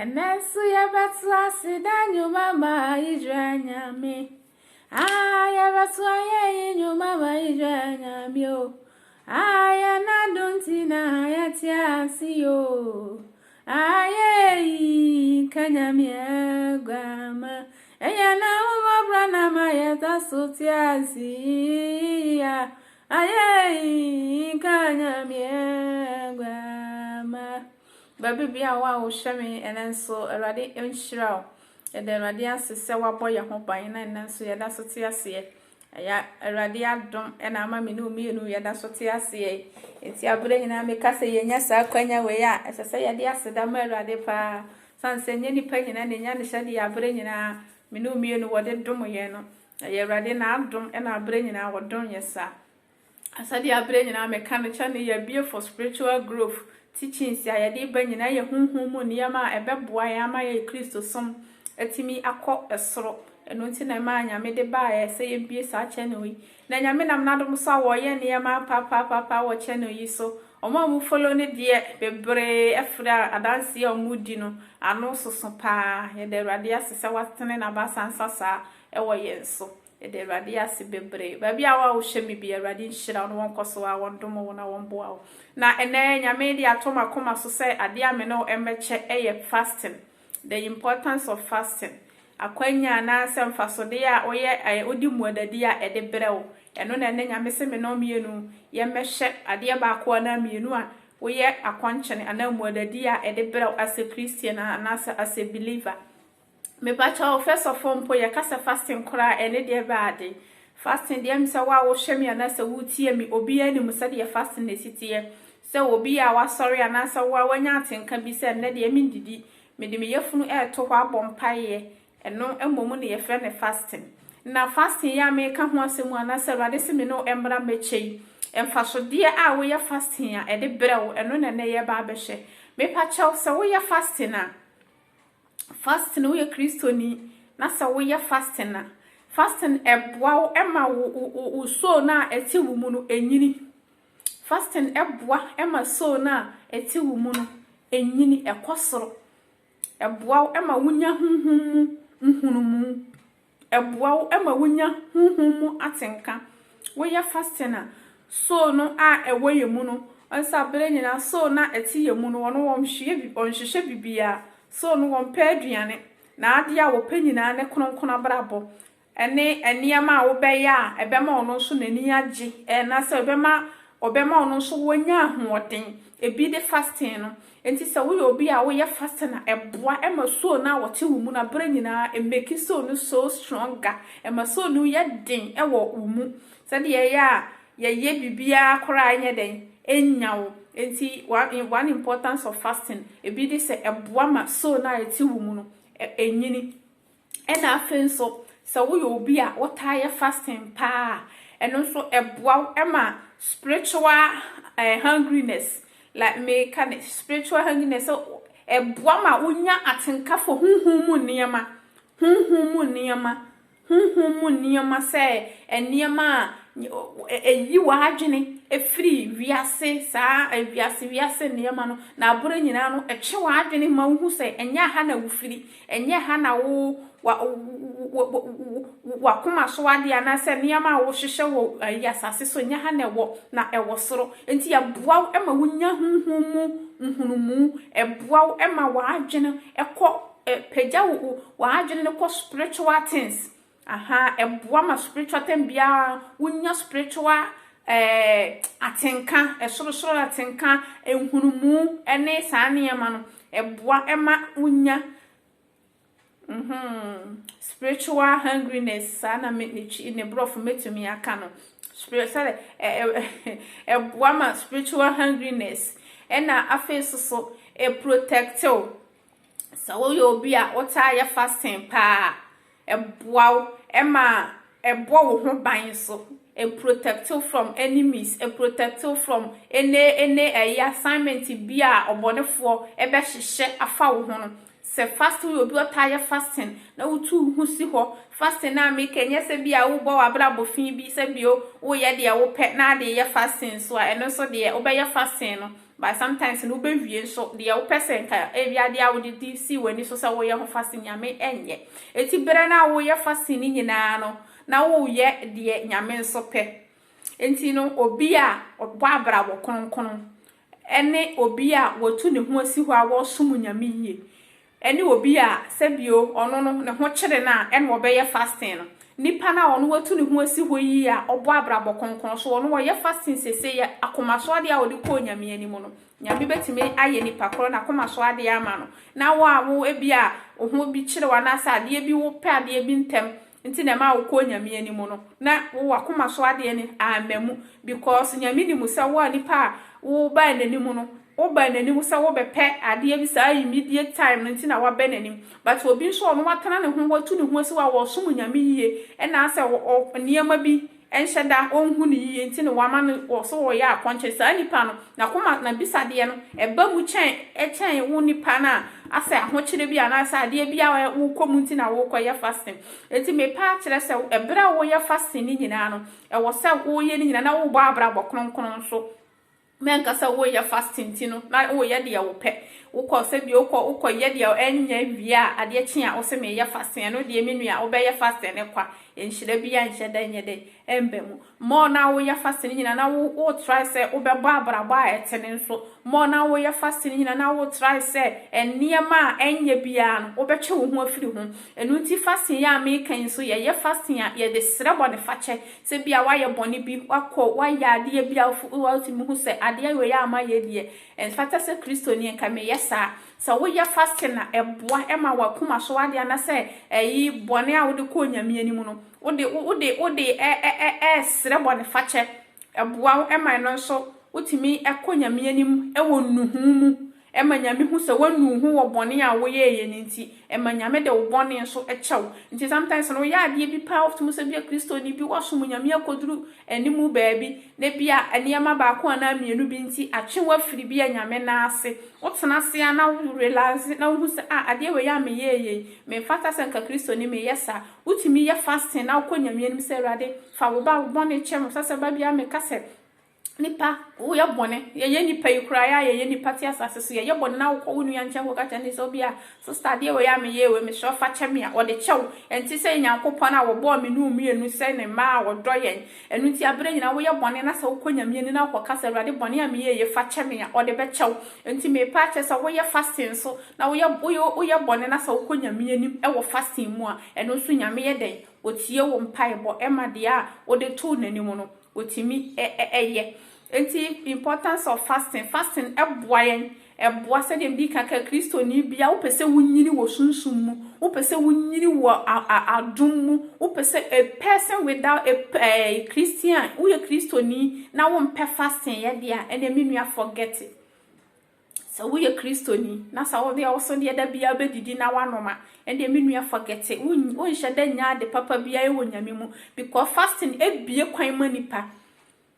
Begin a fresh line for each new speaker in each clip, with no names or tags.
Enesu yebetu asidanyu mama ijanya me. Yebetu aye nyu mama ijanya me o. Na donti na ayati asiyo. Kanya me gwama. Na ubabra na mayeta soti asiya. Kanya me gwama. Baby bia wa wo hweme enenso awade enhyira ede awade asese wabɔ ye ho ban na enenso yeda so te ase ya awade adom ena ama me no mienu yeda so te ase enti abure nyina me kase yenya sa kwanya we ya esese yede aseda ma awade pa sanse nye nipa nyina ne nya ne hyade ya abure nyina me no mienu wode dom ye no ya awade na adom ena abure nyina wodom ye sa asade abure nyina me ka ne cha ne ya bie for spiritual growth teachings ya yede ba nyina ye hunhum niyama ebeboa ya ma ye Kristo som etimi akọ esoro eno nti na ma nyame de ba ya se ye bie sa channel yi na nyame nam nadom so wo ye niyama papa wo channel yi so omo mu follow ne de bebre efra adanse omudi no ano soso pa ye de rade asese watene na ba sansasa e wo ye so de rade ase bebre ba bia wa wo hwemi bia rade nhira no won koso wa won wo na won boa na ene nyame de atoma koma so say ade ame no emeche eye fasting, the importance of fasting. Akwanya na se mfasode a oye odi muadadi a ede brew eno na ene nyame se me no mienu ye mehye ade ba ko na mienu a oye akwanchene ana muadadi a ede brew as a Christian and as a believer. Me bacha first of all mpo ye kasa fasting kora ene de baade fasting de mse wa wo hwemi ana se wutie mi obi ani musa de fasting na sitie se obi a wa sorry ana se wa wanya atenka bi se ne de mi didi me de me yefunu to ho abompaye eno emom ne ye fre ne fasting na fasting ya me ka ho asemu ana se rade se me no embra mechei emfasode a wo ye fasting a ede brew eno na ne ye ba behye me pacha se wo ye fasting na fasting wo ye kristoni na se wo ye fasting na fasting eboa ema wo so na eti wo mu no enyini fasting eboa ema so na eti wo mu no enyini ekosoro eboa ema wunya hunhum nhunumu eboa ema wunya hunhum atenka wo ye fasting na so no a ewo ye mu no onsa bere nyina so na eti ye mu no wono wo hwehye bibia so no wo mpa aduane na ade a wo panyina ne kronkron abrabo ene eniama wo beya ebema ono so nani age na se obema ono so wonya ahoden ebi de fasting no enti se wo obi a wo ye fasting na eboa ema so na wote wo mu na bra nyina emeki so no so stronger ema so no ye den ewo wo mu se de ye bibia kora anya den enyawo enti one importance of fasting ebi de se eboa ma so na eti wo mu no enyini ena afen so so we obi a what are fasting pa and also eboa ema spiritual hungriness like me can spiritual hungriness so eboa ma unya atenka fo hunhum mu niyama say eniyama eyi wa adwene efiri wiase sa wiase niyama no na aboro nyina no eche wa adwene ma hu say enya ha na wufiri enya ha na wo wa kuma so ade ana se niyama wo hwehwe wo yasase so nya ha na wo na ewo soro enti ya boa ema wunya hunhumu eboa ema wa adwene ekọ peja wa adwene ko spiritual things eboa ma spiritual thing bia wunya spiritual atenka esoro atenka enhunumu ene saa niyama no eboa ema wunya spiritual hungriness sana ne brof metumi aka no spiritual eboa ma spiritual hungriness ena afeso so protective so wo yo bi a wota ya fasting pa eboa ema eboa wo ho ban so protective from enemies protective from any assignment bia obonefo ebe hihye afa wo ho no se fast we obi otaya fasting na utu hu si ho fasting na me kenye se bia wo bo wabra bofin bi se bio wo ye de wo pe na de ye fasting so eno so de wo be ye fasting no but sometimes no be wie so de wo person ka ebia de a wo de si wani so sa wo ye ho fasting nyame enye eti bere na wo ye fasting ni nyina no na wo ye de nyame nso pe enti no obi a obo abra wo konkon ene obi a wotu ne ho asi ho a wo som nyame yie ene obi a sebio ono no ne ho kyere na ene wo be ye fasting no nipa na ono wotu ne ho asi ho yi a obo abra bo konkon so ono wo ye fasting sese ye akomaso ade a wo de ko nyame ani mu no nyame betime aye nipa kro na akomaso ade ama no na wo ebi a oho bi kyere wa na sa ade bi wo pe ade bi ntem nti na ma wo ko nyame ani mu no na wo akomaso ade ni amamu because nyame ni musa wo nipa wo ba nanimu no wo ba nanimu sa wo bepe ade bi sa immediate time nti na wa ba nanim but obi nso ono watana ne ho watu ne ho asi wa wo som nyame yie e na asa niema bi enhyeda onhu ne yie nti ne wama no wo so wo ya akonche sa nipa no na koma na bisade no eba mu chen wo nipa na asa ahokyere bi ana asa ade bi a wo komu nti na wo koye fasting enti me pa kire se ebra wo ye fasting ni nyina no e wo se wo ye ni nyina na wo ba abra bokronkron so menka sa wo ye fasting ti no na wo ye de wo pe wo ko se bi wo ko ye de enya via ade chi a wo se me ye fasting no de menu a wo be ye fasting ne kwa enhyira bi ya nhyeda nye de embemu mo na wo ye fasting nyina na wo try se wo be ba abraba etene nso mo na wo ye fasting nyina na wo try se eniema enya bia no wo be twe wo ho afiri ho enu ti fasting ya me kan so ye fasting a ye de srebo ne fache se bia wa ye boni bi wakọ wa ya ade bia wo ti mu se ade we ya ama ye die en fata se Kristo ni enka me yesa so wo ye fasting na eboa ema wa kuma so ade na se eyi boni a wo de ko nyame ani mu no ode srebo ne fache eboa ema no so utimi ekonyame anim ewo nuhu mu ema nyame hu se wanuhu wo bone a wo ye ni nti ema nyame de wo bone so echew nti sometimes no ya ade bi pa of mu se bia Kristo ni bi waso nyame akoduru animu baabi na bia aniema ba ko na mienu bi nti atwe wafiri bia nyame na ase wotena se na wo realize na wo se ade we ya me ye me fata se nka Kristo ni me yesa utimi ye fasting na wo nyame anim se rade fa wo ba wo bone chem sase ba bia me kase nipa wo ya bone ye nipa yikura ya ye nipa ti asase so ye bone na wo wonu ya nche wo ka chane so bia so study we ya me ye we me so fa cheme a wo de chew enti se nyankopon a wo bo me nu mienu se ne ma wo doyen enu ti abere nyina wo ye bone na se wo konya mienu na wo ka se rade bone ya me ye fa cheme a wo de be chew enti me pa che se wo ye fasting so na wo ye bone na se wo konya mienu e wo fasting mu a enu so nyame ye den wo tie wo mpai bo e ma de a wo de to nanimu no otimi eye enti importance of fasting eboa se dem di kaka Kristo ni bia wo pese wunyini wo sunsum mu wo pese wunyini wo adum mu wo pese a person without a Christian wo ye Kristo ni na wo mpe fasting ye dia ene menua forget it so wo ye Kristo ni na sa wo de also de da bia bedidi na wanoma ende menua forget it wo nheda nya de papa bia e wo nyame mu because fasting ebie kwan manipa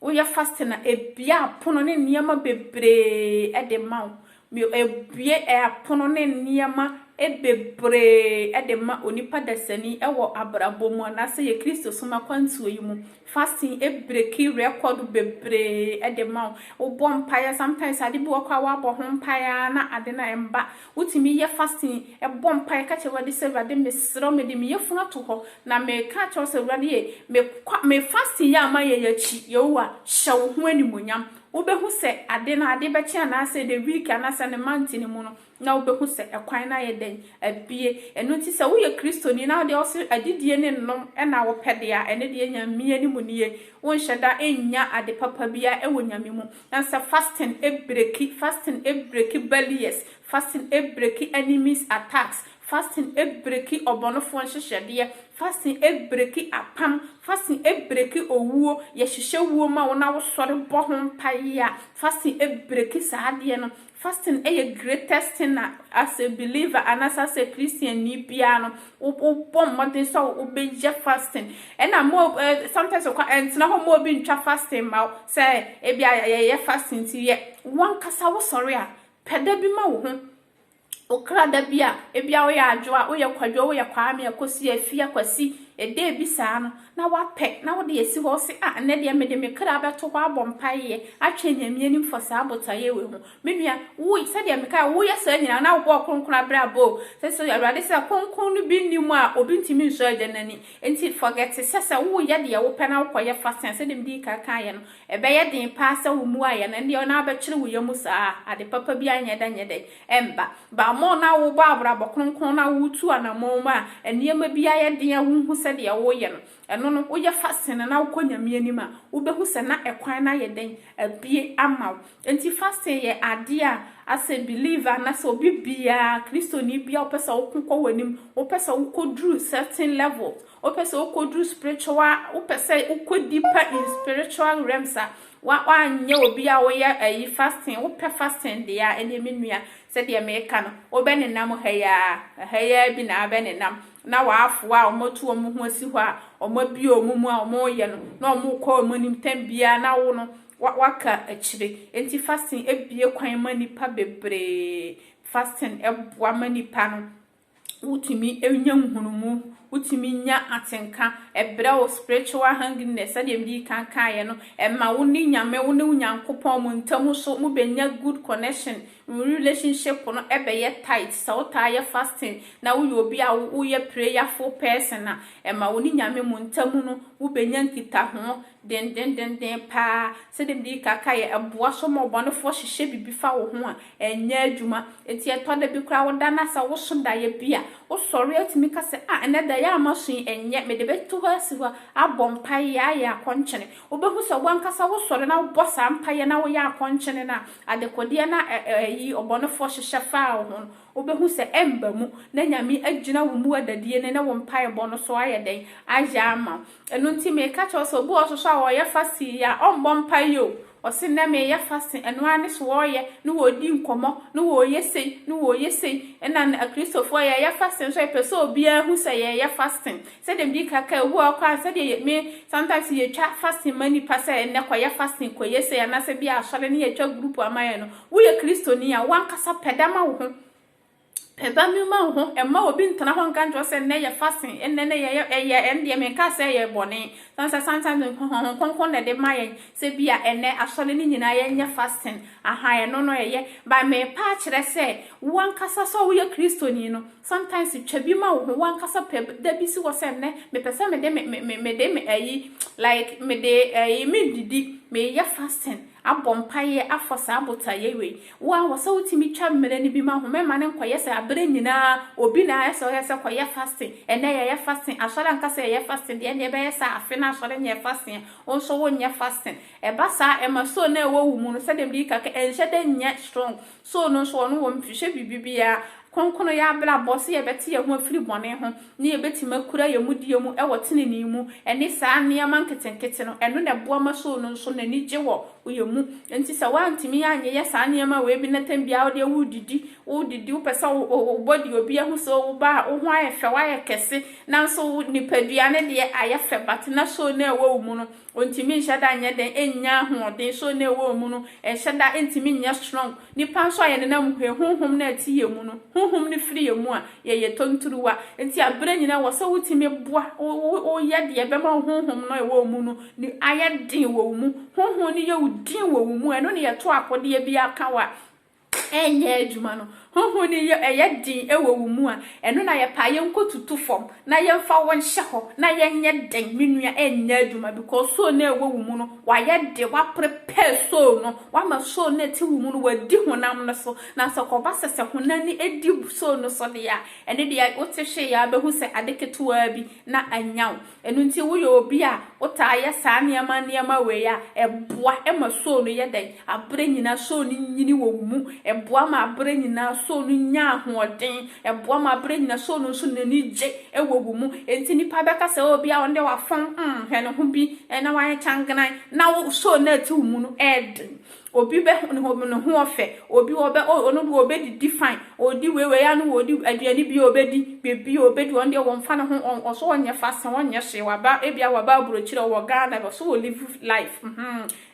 wo ye fasting na ebia apono ne niema bebre e de mawo mi ebie apono ne niema bebre e de ma onipa dasani e wo abrabo mu na se ye Kristo soma kwantuo yi mu fasting breaki record bebre e de ma wo bompaya sometimes ade bi wakwa wa bo hompaya na ade na emba utimi ye fasting e bompaya ka che wade se wade mesro me de me yefuna to ho na me ka che se wade ye me fasting ya ma ye yachi ye wa hyew ho animonyam wo behu se ade na ade be chia na se the week na se ne month ni mu no na wo behu se ekwan na ye den abie eno ti se wo ye Kristo ni na de also adidie ne nom e na wo pede a ene de nya mie ni mu nie wo nheda enya ade papa bia e wo nyame mu na se fasting breaki barriers fasting breaki enemies attacks fasting breaki obonofo nhyehyede fasting breaki apam fasting breaki owuo ye hyehye wuo ma wo na wo sore bo ho mpaia fasting breaki saade no fasting a greatest thing as a believer and as a Christian ni piano bom modern so obeje fasting and more sometimes and na ho mo bi ntwa fasting ma say e bia ye fasting ti ye wan kasa wo sore a peda bi ma wo ho okra da bia e bia wo ya adwo a wo ye kwadwo wo ye kwame akosi afia kwasi ede bi saa no na wape na wo de esi ho se ne de me de me kra beto ho abompaye atwe nyame anim for saa botaye we ho menua wo se de me ka wo ya saa nyina na wo kronkron abrabo se Awurade se kronkron no bi nimu a obi ntimi nso adanani enti forget se wo ya de wo pe na wo koye fasten se de mdi kaka ye no ebe ye den pa se wo mu aye na nde na abekire wo yamu saa ade papa bi anya da nyede emba ba mo na wo ba abrabo kronkron na wo tu anamo ma eniema bi aye den a wo hu se de wo ye no eno no wo ye fasten na wo konyame anima wo behu se na ekwan na ye den abie ama enti fasten ye ade a as a believer na so bibia Kristo ni bia opesa okunkọ wanim opesa ukodru certain level opesa ukodru spiritual opesa ukod deeper in spiritual realms wa anya obi a wo ye fasting wo pe fasting dia ene menua se de America no obenenam haya bi na abenenam na waafo a omotu omo ho asi ho a omo bi omumu a omo ye no na omo kọ omonim tambia na wo no waka achire enti fasting ebie kwan manipa bebre fasting eboa manipa no utimi enya nhunumu utimi nya atenka ebra o spiritual hungriness ade mdi kan ye no emma wo ni nyame wo ni nyankopon mu ntamu so mu benya good connection relationship no ebeye tight so ye fasting na wo obi a wo ye prayerful person na emma wo ni nyame mu ntamu no wo benya nkita ho den pa se dem di kaka ye eboa so mo bonofo hihye bibi fa wo ho a enya adwuma enti etoda bi kra wo da na sa wo so da ye bia wo sori atimi ka se ene da ya amasun enye me de beto ho asi ho abompa ya akonchene wo behu so wankasa wo sori na wo bosa mpa ye na wo ya akonchene na adekode na yi obonofo hihye fa wo ho wo behu se emba mu na nyame agina wo mu adadie ne na wo mpa ye bono so aye den aja ama enu nti me ka cho so bu oso wo ye fasi ya ombompa yo osi na me ye fasting eno ani so wo ye no wo di nkomo no wo ye sei ena Christopher ye fasting so epeso obi ahu se ye fasting se dem di kaka hu akwa se de me sometimes ye twa fasting mani pasa ene kwa ye fasting ko ye sei na se bia asore ne ye twa group amaye no wo ye Kristo ni a wankasa pedama wo ho eba mi ma ho emma obi ntana ho nka njo se ne ye fasting enne ne ye ende me ka se ye bone sometimes konkon ne de maye se bia enne asole ni nyina ye nya fasting aha ye no ye ba me pa kire se wankasa so wo ye Kristo ni no sometimes twabi ma wo wankasa pe da bi si wo se ne me pesa me de me ayi like me de me didi me ye fasting abompaye afosa abotaye we wa wasa utimi twa mmere ni bi ma ho me mane nkoye se abere nyina obi na yesa koye fasting ene ye fasting asora nka se ye fasting de ene be yesa afena asora nye fasting onso wo nye fasting e basa e ma so na ewo wu mu no se dem bi kaka enhye de nye strong so no so no wo mfihye bibibia konkono ya bla boss ye beti ye ho afiri bone ho ne ye beti makura ye mudie mu e wotene ni mu ene saa ne amanketenkete no eno ne boa ma so no so na ni gye wo uyemu enti sa wantimi anye ye saa ne ma we bi na tambia wo de wudidi wo pesa wo body obi ahu so wo ba wo ho aye fe wa ye kese na so nipadua ne de aye fe bat na so na ewo mu no ontimi nhada anye den enya ho den so na ewo mu no nhada entimi nya strong ni pan so aye ne na mu honhom na ati ye mu no honhom ni free ye mu a ye tonturuwa enti abere nyina wo so wutimi boa o ye de be ma honhom no ewo mu no ni aye den wo mu honhom ni ye udin wo mu eno ne ye to akode bi aka wa enye adwuma no honhoni ye din ewo mu a eno na ye pa ye nkotutu fom na ye mfa won hye ho na ye nye den menua enye adwuma because so na ewo mu no wa ye de wa prepare so no wa ma so na ti wu mu no wa di honam no so na so ko ba sese honani edi so no so de ya ene de ya otehwe ya behu se adeketuwa bi na anyaw eno nti wo ye obi a ota ye saa niema we ya eboa e ma so no ye den abre nyina so ni nyini wo mu eboa ma abre nyina so no nya ahoden eboa ma abre nyina so no so nani gye ewo mu enti nipa beka se obi a onde wafon hwe no ho bi na wa changana na wo so na ti mu no ed obi be no ho ofe obi obe ono do obe di define odi we ya no odi aduani bi obedi bebi obedi onde wo mfa no ho oso onye fase onye hye waba ebia waba aburo kire wo Ghana so live life